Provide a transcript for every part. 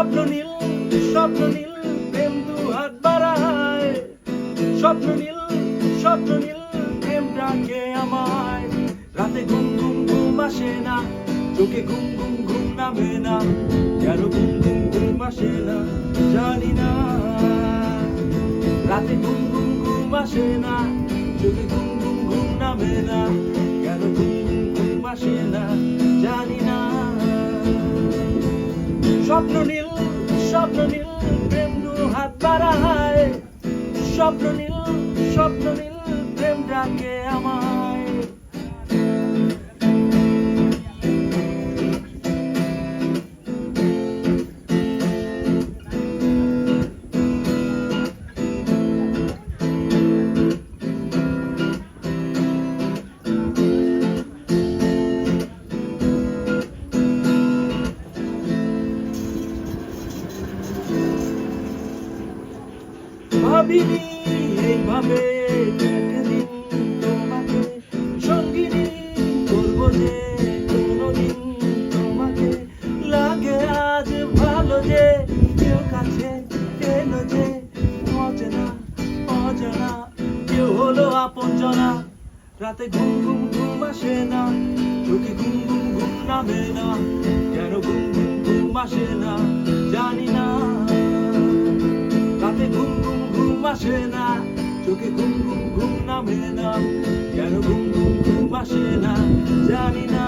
স্বপ্ন নীল প্রেম দু হাত বাড়ায়, স্বপ্ন নীল প্রেম ডাকে আমায়। রাতে ঘুম ঘুম ঘুম আসে না, চোখে ঘুম ঘুম ঘুম নামে না, কেন ঘুম ঘুম ঘুম আসে না জানি না। রাতে ঘুম ঘুম ঘুম আসে না, চোখে ঘুম ঘুম ঘুম নামে না, কেন ঘুম ঘুম ঘুম আসে না জানি না। স্বপ্ন নীল প্রেম দু হাত বাড়ায়, স্বপ্ন নীল প্রেম ডাকে আমায়। ভাবিনি এইভাবে একদিন তোমাকে সঙ্গিনী করবো যে কোনোদিন তোমাকে। লাগে আজ ভালো যে কেউ কাছে এলো যে, অজানা কেউ হলো আপনজনা। রাতে ঘুম ঘুম ঘুম আসে না, চোখে ঘুম ঘুম ঘুম নামে না, কেন ঘুম ঘুম ঘুম আসে না জানি না। রাতে ঘুম ঘুম ঘুম আসে না, চোখে ঘুম ঘুম ঘুম নামে না, কেন ঘুম ঘুম ঘুম আসে না জানি না।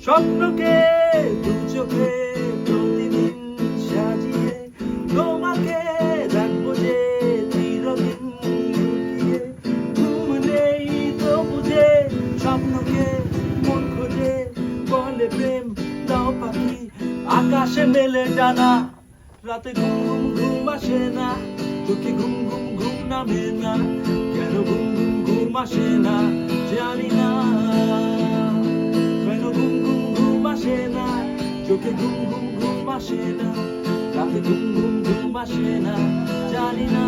স্বপ্নকে দু চোখে প্রতিদিন সাজিয়ে তোমাকে রাখবো যে চিরদিন লুকিয়ে। ঘুম নেই তো বুঝে স্বপ্নকে মন খোঁজে, বলে প্রেম দাও পাখি আকাশে মেলে ডানা। রাতে ঘুম ঘুম ঘুম আসে না, চোখে ঘুম ঘুম ঘুম নামে না, কেন ঘুম ঘুম ঘুম আসে না জানি না। চোখে ঘুম ঘুম ঘুম আসে না, রাতে ঘুম ঘুম ঘুম আসে না জানি না।